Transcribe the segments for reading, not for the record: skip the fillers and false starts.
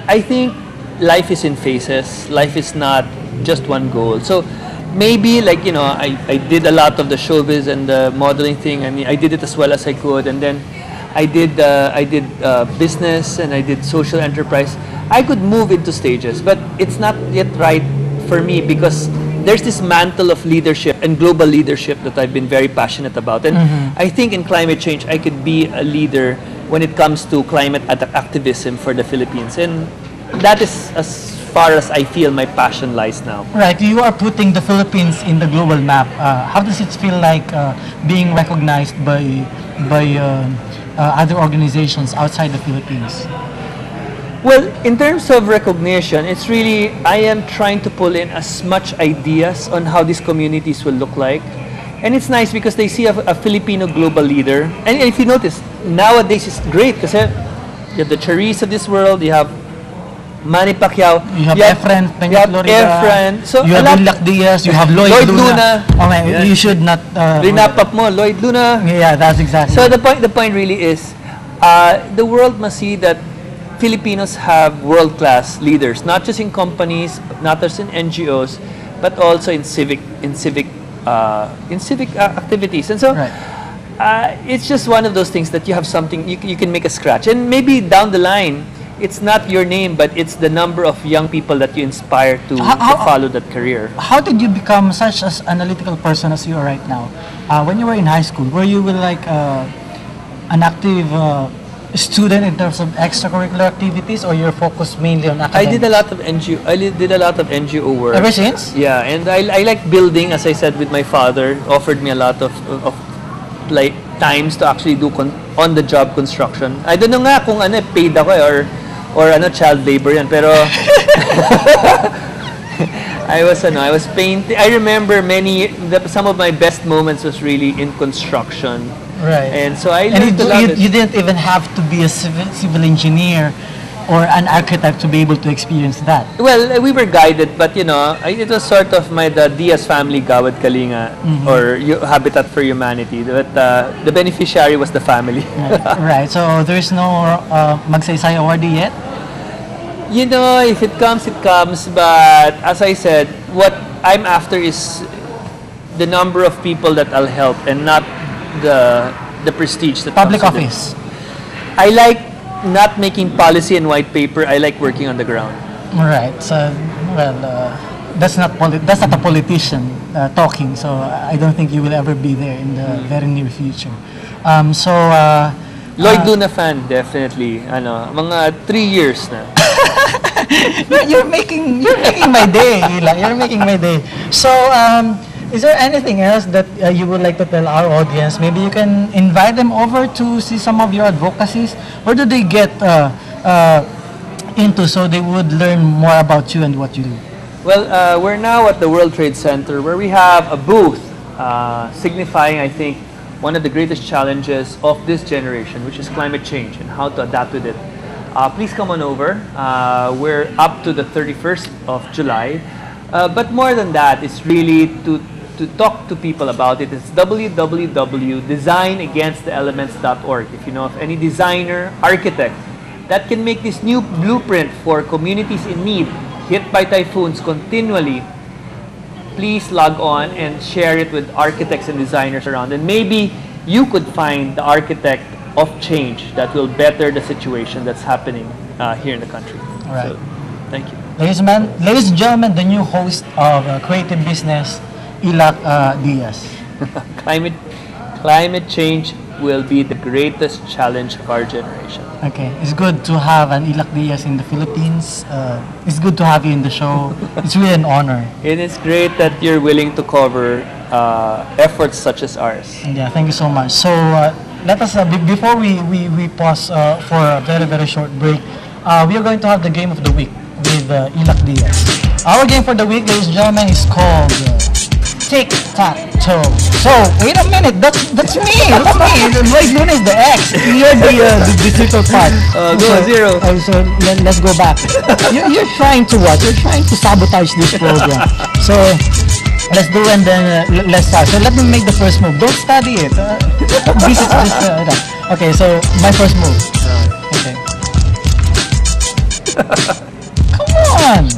I think life is in phases. Life is not just one goal. So maybe like, you know, I did a lot of the showbiz and the modeling thing. I mean, I did it as well as I could, and then I did business and I did social enterprise. I could move into stages, but it's not yet right for me because there's this mantle of leadership and global leadership that I've been very passionate about. And I think in climate change, I could be a leader when it comes to climate activism for the Philippines. And that is as far as I feel my passion lies now. Right, you are putting the Philippines in the global map. How does it feel like being recognized by other organizations outside the Philippines? Well, in terms of recognition, it's really, I am trying to pull in as much ideas on how these communities will look like. And it's nice because they see a Filipino global leader. And if you notice, nowadays it's great because you have the Charis of this world, you have Manny Pacquiao, you have Efren, Efren. So you have Illac Diaz, you have LLOYD Luna. Okay, yeah. You should not... Rinapap mo, LLOYD Luna. Yeah, that's exactly. So the point really is, the world must see that Filipinos have world-class leaders, not just in companies, not just in NGOs, but also in civic activities. And so it's just one of those things that you have something, you can make a scratch. And maybe down the line, it's not your name, but it's the number of young people that you inspire to follow that career. How did you become such an analytical person as you are right now? When you were in high school, were you like an active student in terms of extracurricular activities, or you're focused mainly on academics? I did a lot of NGO work. Ever since? Yeah, and I like building, as I said, with my father. Offered me a lot of like times to actually do on-the-job construction. I don't know nga kung paid ako or child labor yan, pero I was painting. I remember some of my best moments was really in construction. Right. And so I learned a lot. You didn't even have to be a civil engineer or an architect to be able to experience that. Well, we were guided, but you know, it was sort of the Diaz family, Gawad Kalinga, or Habitat for Humanity. But the beneficiary was the family. Right. So there's no Magsaysay awardee yet? You know, if it comes, it comes. But as I said, what I'm after is the number of people that I'll help, and not the prestige that public office. I like not making policy and white paper. I like working on the ground. Right. So, well, that's not a politician talking. So I don't think you will ever be there in the very near future. LLOYD Luna fan, definitely. Mga 3 years na. You're making my day, Illac. You're making my day. So, is there anything else that you would like to tell our audience? Maybe you can invite them over to see some of your advocacies. Where do they get into so they would learn more about you and what you do? Well, we're now at the World Trade Center, where we have a booth signifying, I think, one of the greatest challenges of this generation, which is climate change and how to adapt with it. Please come on over. We're up to the 31st of July. But more than that, it's really to talk to people about it. It's www.designagainsttheelements.org. If you know of any designer, architect that can make this new blueprint for communities in need, hit by typhoons continually, please log on and share it with architects and designers around. And maybe you could find the architect of change that will better the situation that's happening here in the country. All right. So, thank you. Ladies and gentlemen, the new host of Creative Business, Illac Diaz. Climate change will be the greatest challenge of our generation. Okay, it's good to have an Illac Diaz in the Philippines. It's good to have you in the show. It's really an honor. It is great that you're willing to cover efforts such as ours. Yeah, thank you so much. So let us, before we pause for a very, very short break, we are going to have the game of the week with Illac Diaz. Our game for the week, ladies and gentlemen, is called Tic-Tac-Toe. So, wait a minute, that's me, LLOYD Luna is the X, you're the digital part. Go 0. So, let's go back. You're trying to what? You're trying to sabotage this program. So, let's do and then let's start. So, let me make the first move. Don't study it. Okay, so, my first move. Okay. Come on.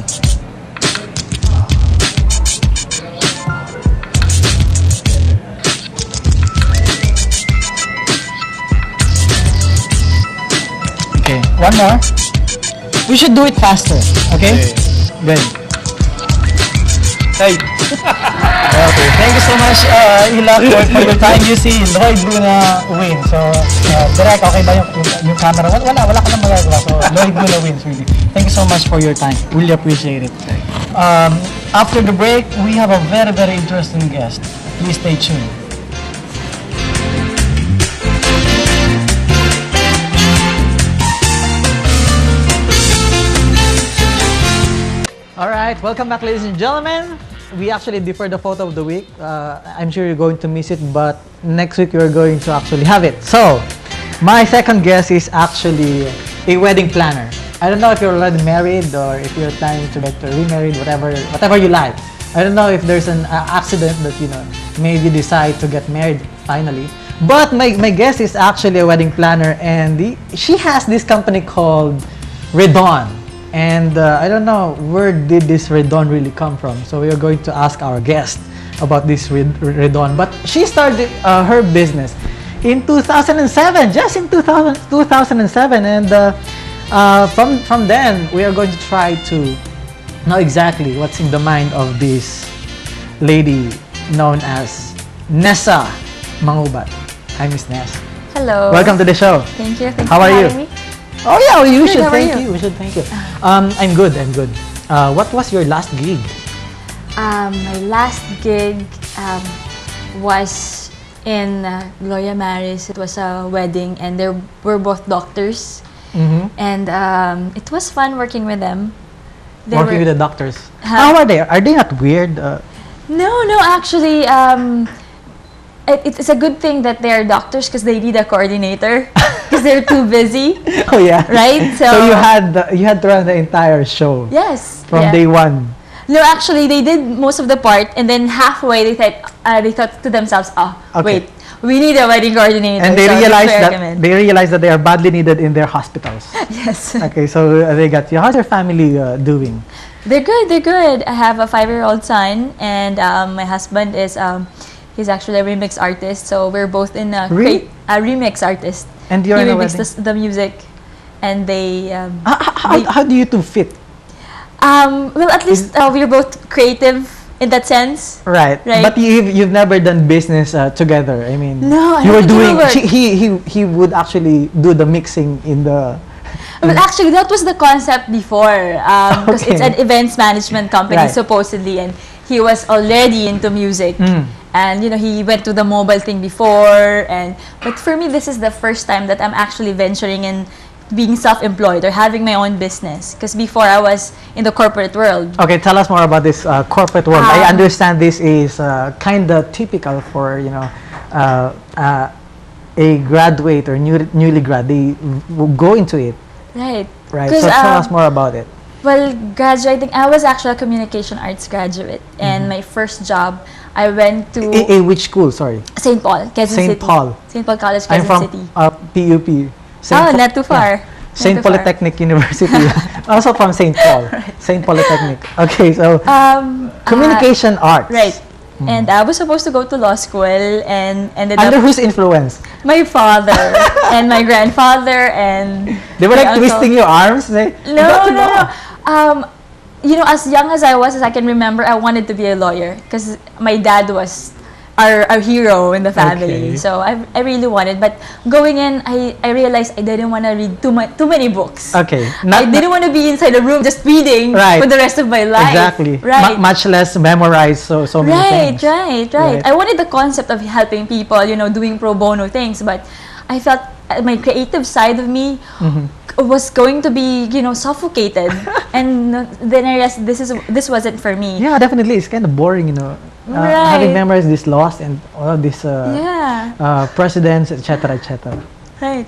Okay, one more. We should do it faster, okay? Good. Hey. Okay, thank you so much, Illac, for your time. You see, Lloyd Luna win. So, direct, okay ba yung camera? Wala ka nang magagawa. So, Lloyd Luna wins, really. Thank you so much for your time. Really appreciate it. After the break, we have a very, very interesting guest. Please stay tuned. Alright, welcome back, ladies and gentlemen. We actually deferred the photo of the week. I'm sure you're going to miss it, but next week you're going to actually have it. So, my second guest is actually a wedding planner. I don't know if you're already married or if you're planning to get remarried, whatever you like. I don't know if there's an accident that, you know, made you decide to get married finally. But my guest is actually a wedding planner, and she has this company called Redawn. And I don't know where did this Redawn really come from. So we are going to ask our guest about this Redawn. But she started her business in 2007, just in 2007. And from then, we are going to try to know exactly what's in the mind of this lady known as Ness Mangubat. Hi, Miss Ness. Hello. Welcome to the show. Thank you. Thank How you are for you? having me. Oh yeah, you should How are thank you? you. We should thank you. I'm good. What was your last gig? My last gig was in Gloria Maris. It was a wedding, and they were both doctors. And it was fun working with them. Working with the doctors. Huh? How are they? Are they not weird? No, actually, it's a good thing that they are doctors because they need a coordinator because they're too busy. Oh yeah. Right? So you had to run the entire show. Yes. From yeah. day one. No, actually, they did most of the part, and then halfway they thought to themselves, Okay. wait, we need a wedding coordinator. And they so realized that they are badly needed in their hospitals. Yes. Okay, so they got you. How's your family doing? They're good. I have a 5-year-old son, and my husband is he's actually a remix artist. So we're both in a remix artist. And you're he in a remixes the music, and they. How do you two fit? Well, at least we're both creative in that sense. Right. But you've never done business together. I mean, no, you were doing. He would actually do the mixing in the. Well, actually, that was the concept before, because it's an events management company supposedly, and he was already into music, and you know he went to the mobile thing before, but for me, this is the first time that I'm actually venturing in being self-employed or having my own business, because before I was in the corporate world. Okay, tell us more about this corporate world. I understand this is kind of typical for a graduate or newly grad. They go into it. Right. So tell us more about it. Well, graduating, I was actually a communication arts graduate, and my first job, I went to which school? Sorry. St. Paul, Quezon City. St. Paul. St. Paul College, I'm Quezon from City. PUP. Not too far. St. Polytechnic University. Also from St. Paul. St. Polytechnic. Okay, so communication arts. Right. And I was supposed to go to law school and ended Under up... whose influence? My father and my grandfather and... They were like twisting your arms? No. You know, as young as I was, as I can remember, I wanted to be a lawyer because my dad was our hero in the family. Okay. So I really wanted. But going in, I realized I didn't want to read too many books. Okay. I didn't want to be inside a room just reading for the rest of my life. Exactly. Right. Much less memorize so many things. Right. I wanted the concept of helping people, you know, doing pro bono things. But I felt my creative side of me was going to be, you know, suffocated. And then I realized this wasn't for me. Yeah, definitely. It's kind of boring, you know. Having memorized these laws and all of these presidents, etc., etc. Right.